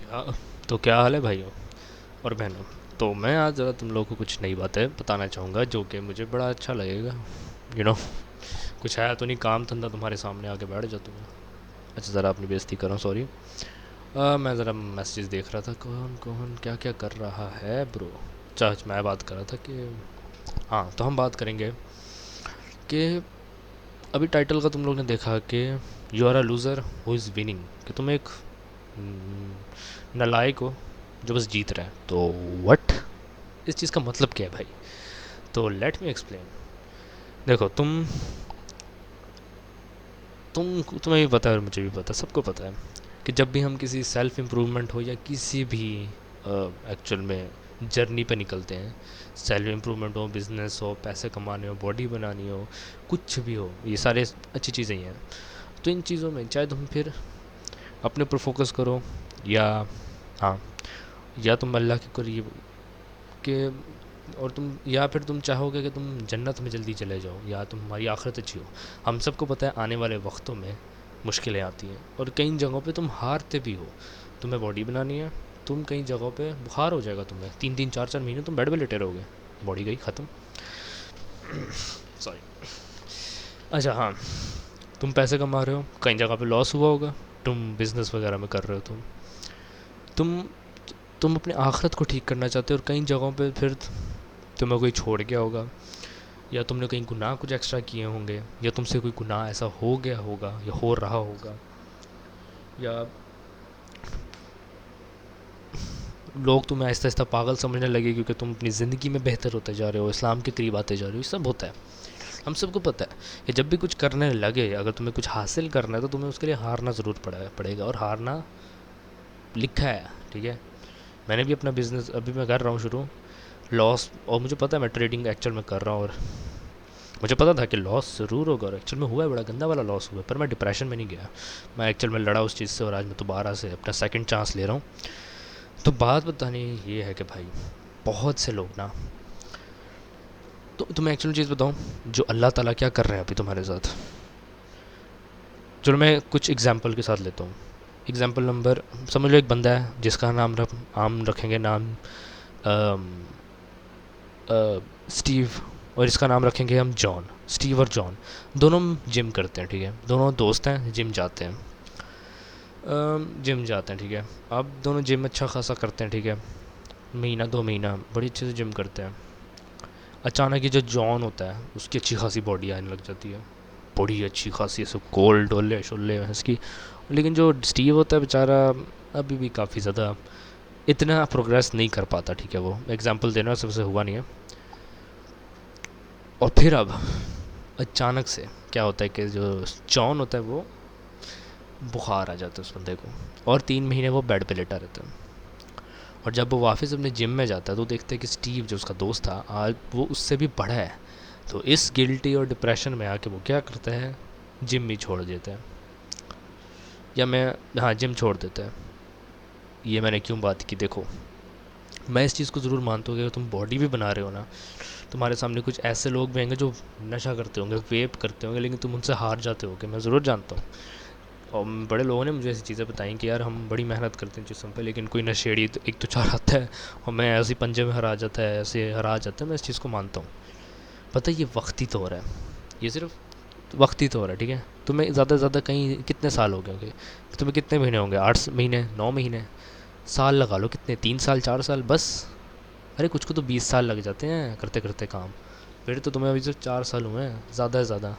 क्या तो क्या हाल है भाइयों और बहनों। तो मैं आज ज़रा तुम लोगों को कुछ नई बातें बताना चाहूँगा जो कि मुझे बड़ा अच्छा लगेगा। यू नो कुछ है तो नहीं, काम धंधा तुम्हारे सामने आके बैठ जाता हूँ। अच्छा, ज़रा अपनी बेइज्जती कर रहा हूँ, सॉरी। मैं ज़रा मैसेज देख रहा था, कौन कौन क्या क्या कर रहा है ब्रो। अच्छा, मैं बात कर रहा था कि हाँ, तो हम बात करेंगे कि अभी टाइटल का तुम लोग ने देखा कि you are a loser who is winning, कि तुम एक नालायक हो जो बस जीत रहा है। तो व्हाट, इस चीज़ का मतलब क्या है भाई? तो लेट मी एक्सप्लेन। देखो, तुम्हें भी पता है और मुझे भी पता है, सबको पता है कि जब भी हम किसी सेल्फ इम्प्रूवमेंट हो या किसी भी एक्चुअल में जर्नी पे निकलते हैं, सेल्फ इम्प्रूवमेंट हो, बिजनेस हो, पैसे कमाने हो, बॉडी बनानी हो, कुछ भी हो, ये सारे अच्छी चीज़ें ही हैं। तो इन चीज़ों में चाहे तुम फिर अपने ऊपर फोकस करो या हाँ, या तुम अल्लाह के करीब के, और तुम या फिर तुम चाहोगे कि तुम जन्नत में जल्दी चले जाओ या तुम्हारी आखिरत अच्छी हो। हम सबको पता है आने वाले वक्तों में मुश्किलें आती हैं और कई जगहों पे तुम हारते भी हो। तुम्हें बॉडी बनानी है, तुम कई जगहों पे बुखार हो जाएगा, तुम्हें 3 3 4 4 महीने तुम बेड पे लेटे रहोगे, बॉडी गई ख़त्म। सॉरी। अच्छा हाँ, तुम पैसे कमा रहे हो, कई जगह पे लॉस हुआ होगा, तुम बिज़नेस वगैरह में कर रहे हो, तुम तुम अपने आखिरत को ठीक करना चाहते हो और कई जगहों पे फिर तुम्हें कोई छोड़ गया होगा, या तुमने कहीं गुनाह कुछ एक्स्ट्रा किए होंगे, या तुमसे कोई गुनाह ऐसा हो गया होगा या हो रहा होगा, या लोग तुम्हें आहिस्ता आहिस्ता पागल समझने लगे क्योंकि तुम अपनी ज़िंदगी में बेहतर होते जा रहे हो, इस्लाम के करीब आते जा रहे हो। ये सब होता है, हम सबको पता है कि जब भी कुछ करने लगे, अगर तुम्हें कुछ हासिल करना है तो तुम्हें उसके लिए हारना ज़रूर पड़ेगा, और हारना लिखा है, ठीक है। मैंने भी अपना बिज़नेस अभी मैं कर रहा हूँ शुरू, लॉस, और मुझे पता है मैं ट्रेडिंग एक्चुअल में कर रहा हूँ, और मुझे पता था कि लॉस ज़रूर होगा, और एक्चुअल में हुआ है, बड़ा गंदा वाला लॉस हुआ है, पर मैं डिप्रेशन में नहीं गया। मैं एक्चुअल में लड़ा उस चीज़ से, और आज मैं दोबारा से अपना सेकंड चांस ले रहा हूँ। तो बात बतानी ये है कि भाई, बहुत से लोग ना, तो तुम्हें एक्चुअल चीज़ बताऊँ, जो अल्लाह ताला क्या कर रहे हैं अभी तुम्हारे साथ। चलो मैं कुछ एग्जांपल के साथ लेता हूँ। एग्जांपल नंबर, समझ लो एक बंदा है जिसका नाम आम रखेंगे नाम अम, स्टीव, और इसका नाम रखेंगे हम जॉन। स्टीव और जॉन दोनों जिम करते हैं, ठीक है, दोनों दोस्त हैं, जिम जाते हैं, जिम जाते हैं, ठीक है। अब दोनों जिम अच्छा खासा करते हैं, ठीक है, महीना 2 महीना बड़ी अच्छे से जिम करते हैं। अचानक ये जो जॉन होता है उसकी अच्छी खासी बॉडी आने लग जाती है, बड़ी अच्छी खासी, ऐसे गोल डोले शोले हैं इसकी। लेकिन जो स्टीव होता है बेचारा, अभी भी काफ़ी ज़्यादा इतना प्रोग्रेस नहीं कर पाता, ठीक है। वो एग्जांपल देना सबसे हुआ नहीं है। और फिर अब अचानक से क्या होता है कि जो जॉन होता है वो, बुखार आ जाता है उस बंदे को, और 3 महीने वो बेड पे लेटा रहता है। और जब वो वापस अपने जिम में जाता है तो देखते हैं कि स्टीव जो उसका दोस्त था आज वो उससे भी बड़ा है। तो इस गिल्टी और डिप्रेशन में आके वो क्या करता है, जिम ही छोड़ देता है, या मैं हाँ, जिम छोड़ देता है। ये मैंने क्यों बात की, देखो, मैं इस चीज़ को ज़रूर मानता हूँ कि अगर तुम बॉडी भी बना रहे हो ना, तुम्हारे सामने कुछ ऐसे लोग भी होंगे जो नशा करते होंगे, वेप करते होंगे, लेकिन तुम उनसे हार जाते होगे, मैं ज़रूर जानता हूँ। और बड़े लोगों ने मुझे ऐसी चीज़ें बताई कि यार हम बड़ी मेहनत करते हैं चीज़ों पे, लेकिन कोई नशेड़ी तो एक तो चार आता है और मैं ऐसे ही पंजे में हरा जाता है, ऐसे हरा जाता है। मैं इस चीज़ को मानता हूँ, पता है ये वक्ती तो हो रहा है, ये सिर्फ वक्ती तो हो रहा है, ठीक है। तुम्हें ज़्यादा से ज़्यादा कहीं कितने साल हो गए होंगे, तुम्हें कितने महीने होंगे, 8 महीने, 9 महीने, साल लगा लो, कितने, 3 साल 4 साल बस। अरे कुछ को तो 20 साल लग जाते हैं करते करते काम, फिर तो तुम्हें अभी सिर्फ 4 साल हुए हैं ज़्यादा से ज़्यादा।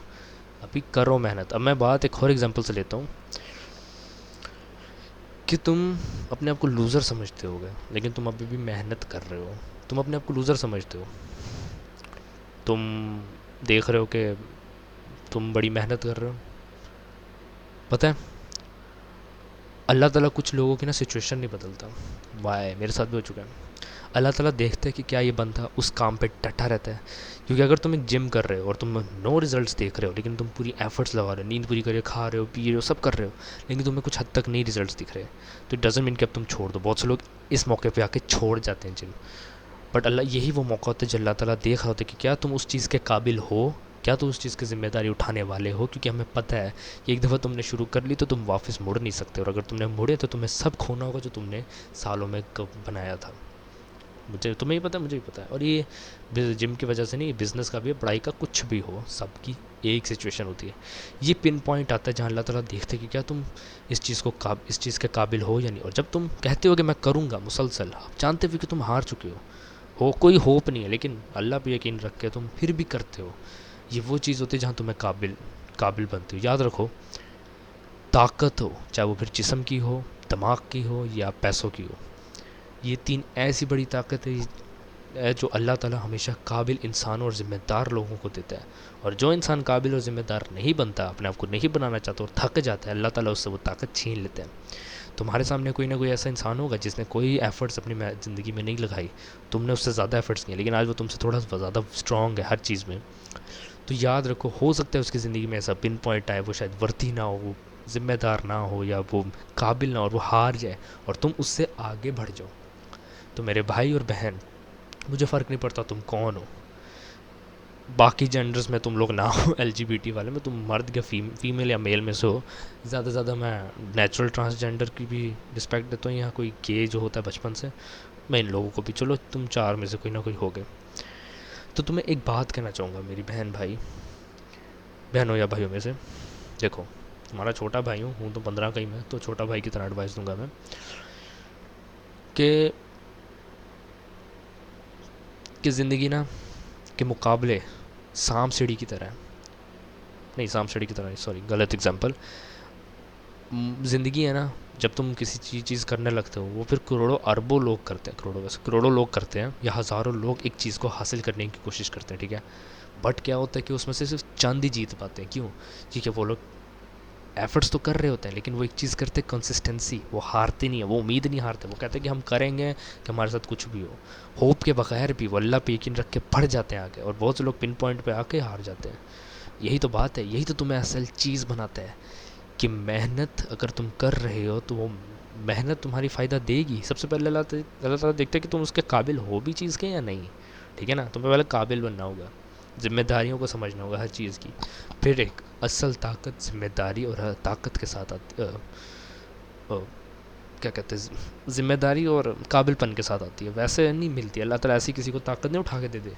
अभी करो मेहनत। अब मैं बात एक और एग्जांपल से लेता हूँ कि तुम अपने आप को लूज़र समझते होगे, लेकिन तुम अभी भी मेहनत कर रहे हो, तुम अपने आप को लूज़र समझते हो। तुम देख रहे हो कि तुम बड़ी मेहनत कर रहे हो, पता है अल्लाह ताला कुछ लोगों की ना सिचुएशन नहीं बदलता। वाह, मेरे साथ भी हो चुका है। अल्लाह ताला देखता है कि क्या ये बंदा उस काम पे डटा रहता है, क्योंकि अगर तुम एक जिम कर रहे हो और तुम नो रिजल्ट्स देख रहे हो, लेकिन तुम पूरी एफर्ट्स लगा रहे हो, नींद पूरी कर रहे हो, खा रहे हो, पी रहे हो, सब कर रहे हो, लेकिन तुम्हें कुछ हद तक नहीं रिजल्ट्स दिख रहे, तो इट डजेंट मीन कि अब तुम छोड़ दो। बहुत से लोग इस मौके पे आके छोड़ जाते हैं जिम, बट अल्लाह, यही वो मौका होता है जब अल्लाह ताला देख रहा होता है कि क्या तुम उस चीज़ के काबिल हो क्या तुम उस चीज़ की ज़िम्मेदारी उठाने वाले हो? क्योंकि हमें पता है कि एक दफ़ा तुमने शुरू कर ली तो तुम वापस मुड़ नहीं सकते, और अगर तुमने मुड़े तो तुम्हें सब खोना होगा जो तुमने सालों में कब बनाया था। मुझे, तुम्हें ही पता है, मुझे ही पता है। और ये जिम की वजह से नहीं, बिज़नेस का भी है, पढ़ाई का, कुछ भी हो, सबकी एक सिचुएशन होती है। ये पिन पॉइंट आता है जहाँ अल्लाह ताला देखते हैं कि क्या तुम इस चीज़ को इस चीज़ के काबिल हो या नहीं। और जब तुम कहते हो कि मैं करूँगा मुसलसल, आप जानते हुए कि तुम हार चुके हो कोई होप नहीं है, लेकिन अल्लाह पे यकीन रख के तुम फिर भी करते हो, ये वो चीज़ होती है जहाँ तुम्हें काबिल काबिल बनती हो। याद रखो, ताकत हो, चाहे वो फिर जिस्म की हो, दिमाग की हो या पैसों की हो, ये तीन ऐसी बड़ी ताकत है जो अल्लाह ताला हमेशा काबिल इंसानों और ज़िम्मेदार लोगों को देता है। और जो इंसान काबिल और ज़िम्मेदार नहीं बनता, अपने आप को नहीं बनाना चाहता और थक जाता है, अल्लाह ताला उससे वो ताकत छीन लेता है। तुम्हारे सामने कोई ना कोई ऐसा इंसान होगा जिसने कोई एफ़र्ट्स अपनी ज़िंदगी में नहीं लगाई, तुमने उससे ज़्यादा एफ़र्ट्स किए, लेकिन आज वो तुमसे थोड़ा सा ज़्यादा स्ट्रॉन्ग है हर चीज़ में। तो याद रखो, हो सकता है उसकी ज़िंदगी में ऐसा पिन पॉइंट आए, वो शायद वर्दी ना हो, वो ज़िम्मेदार ना हो, या वो काबिल ना हो, और वो हार जाए और तुम उससे आगे बढ़ जाओ। तो मेरे भाई और बहन, मुझे फ़र्क नहीं पड़ता तुम कौन हो, बाकी जेंडर्स में तुम लोग ना हो, LGBT वाले में, तुम मर्द या फीमेल या मेल में से हो। ज़्यादा से ज़्यादा मैं नेचुरल ट्रांसजेंडर की भी रिस्पेक्ट देता हूँ, यहाँ कोई गे जो होता है बचपन से, मैं इन लोगों को भी, चलो तुम चार में से कोई ना कोई हो गए। तो तुम्हें एक बात कहना चाहूँगा मेरी बहनों या भाइयों में से, देखो, तुम्हारा छोटा भाई हूँ तो 15 का ही मैं, तो छोटा भाई की तरह एडवाइस दूंगा मैं कि ज़िंदगी ना के मुकाबले सांप सीढ़ी की तरह है। नहीं, सांप सीढ़ी की तरह नहीं, सॉरी, गलत एग्जांपल। ज़िंदगी है ना, जब तुम किसी चीज़ करने लगते हो, वो फिर करोड़ों अरबों लोग करते हैं, करोड़ों वैसे करोड़ों लोग करते हैं, या हज़ारों लोग एक चीज़ को हासिल करने की कोशिश करते हैं, ठीक है। बट क्या होता है कि उसमें से सिर्फ चंद ही जीत पाते हैं। क्यों? ठीक है, वो लोग एफर्ट्स तो कर रहे होते हैं, लेकिन वो एक चीज़ करते हैं, कंसिस्टेंसी, वो हारते नहीं है, वो उम्मीद नहीं हारते, वो कहते हैं कि हम करेंगे कि हमारे साथ कुछ भी हो। होप के बगैर भी वो अल्लाह पे यकीन रख के बढ़ जाते हैं आगे, और बहुत से लोग पिन पॉइंट पे आके हार जाते हैं। यही तो बात है, यही तो तुम्हें असल चीज़ बनाता है कि मेहनत अगर तुम कर रहे हो तो वो मेहनत तुम्हारी फ़ायदा देगी। सबसे पहले अल्लाह ताला देखते हैं कि तुम उसके काबिल हो भी चीज़ के या नहीं, ठीक है ना। तुम्हें पहले काबिल बनना होगा, जिम्मेदारियों को समझना होगा हर चीज़ की। फिर एक असल ताकत जिम्मेदारी और हर ताकत के साथ आती क्या कहते हैं, जिम्मेदारी और काबिलपन के साथ आती है, वैसे नहीं मिलती। अल्लाह ताला ऐसी किसी को ताकत नहीं उठा के दे दे।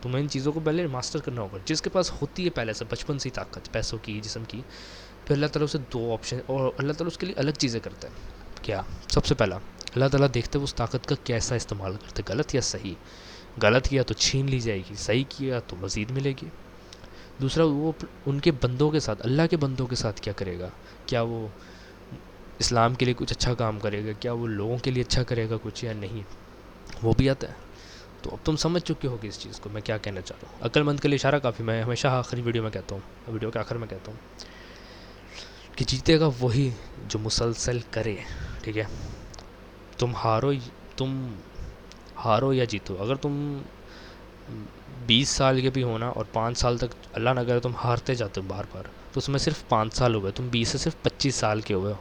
तुम्हें इन चीज़ों को पहले मास्टर करना होगा। जिसके पास होती है पहले से बचपन से ही ताकत, पैसों की, जिस्म की, फिर अल्लाह ताला उसे दो ऑप्शन, और अल्लाह ताला उसके लिए अलग चीज़ें करता है। क्या? सबसे पहला, अल्लाह ताला देखते हैं उस ताकत का कैसा इस्तेमाल करते, गलत या सही। गलत किया तो छीन ली जाएगी, सही किया तो मज़ीद मिलेगी। दूसरा, वो उनके बंदों के साथ, अल्लाह के बंदों के साथ क्या करेगा। क्या वो इस्लाम के लिए कुछ अच्छा काम करेगा, क्या वो लोगों के लिए अच्छा करेगा कुछ या नहीं, वो भी आता है। तो अब तुम समझ चुके होगे इस चीज़ को मैं क्या कहना चाह रहा हूँ। अक्लमंद के लिए इशारा काफ़ी, मैं हमेशा आखिरी वीडियो में कहता हूँ, वीडियो के आखिर में कहता हूँ कि जीतेगा वही जो मुसलसल करे, ठीक है। तुम तुम हारो या जीतो, अगर तुम 20 साल के भी हो ना, और 5 साल तक अल्लाह ना करे तुम हारते जाते हो बार बार, तो उसमें सिर्फ 5 साल हुए, तुम 20 से सिर्फ 25 साल के हुए हो।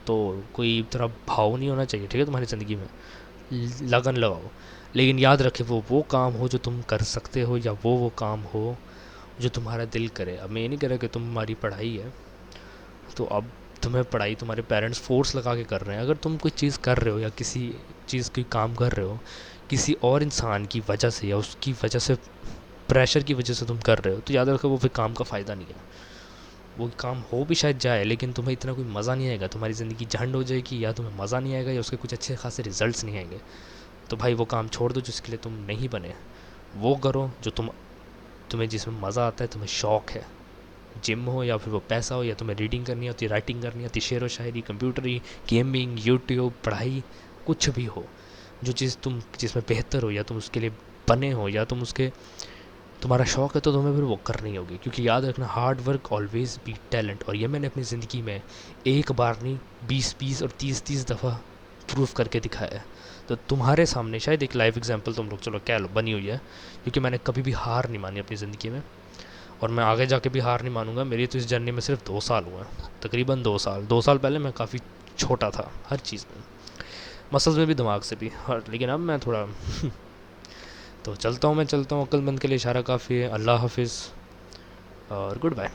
तो कोई तरह भाव नहीं होना चाहिए, ठीक है, तुम्हारी ज़िंदगी में लगन लगाओ। लेकिन याद रखे, वो काम हो जो तुम कर सकते हो, या वो काम हो जो तुम्हारा दिल करे। अब मैं ये नहीं कह रहा कि तुम्हारी पढ़ाई है तो अब तुम्हें पढ़ाई तुम्हारे पेरेंट्स फोर्स लगा के कर रहे हैं। अगर तुम कोई चीज़ कर रहे हो या किसी चीज़ की काम कर रहे हो किसी और इंसान की वजह से, या उसकी वजह से, प्रेशर की वजह से तुम कर रहे हो, तो याद रखो वो फिर काम का फ़ायदा नहीं है। वो काम हो भी शायद जाए, लेकिन तुम्हें इतना कोई मज़ा नहीं आएगा, तुम्हारी ज़िंदगी झंड हो जाएगी, या तुम्हें मज़ा नहीं आएगा, या उसके कुछ अच्छे खासे रिजल्ट्स नहीं आएंगे। तो भाई वो काम छोड़ दो जिसके लिए तुम नहीं बने, वो करो जो तुम्हें जिसमें मज़ा आता है, तुम्हें शौक़ है। जिम हो या फिर वो पैसा हो, या तुम्हें रीडिंग करनी होती, राइटिंग करनी होती, शेर व शायरी, कंप्यूटरी, गेमिंग, यूट्यूब, पढ़ाई, कुछ भी हो, जो चीज़ तुम जिसमें बेहतर हो, या तुम उसके लिए बने हो, या तुम्हारा शौक़ है, तो तुम्हें फिर वो करनी होगी। क्योंकि याद रखना, hard work always beat talent. और ये मैंने अपनी ज़िंदगी में एक बार नहीं 20-20 और 30-30 दफ़ा प्रूफ करके दिखाया है। तो तुम्हारे सामने शायद एक लाइव एग्जांपल तुम लोग चलो कह लो बनी हुई है, क्योंकि मैंने कभी भी हार नहीं मानी अपनी ज़िंदगी में, और मैं आगे जाके भी हार नहीं मानूंगा। मेरी तो इस जर्नी में सिर्फ 2 साल हुए हैं, तकरीबन 2 साल पहले मैं काफ़ी छोटा था हर चीज़ में, मसल्स में भी, दिमाग से भी, लेकिन अब मैं थोड़ा तो चलता हूँ, मैं चलता हूँ, अक्लमंद के लिए इशारा काफ़ी है। अल्लाह हाफिज़ और गुड बाय।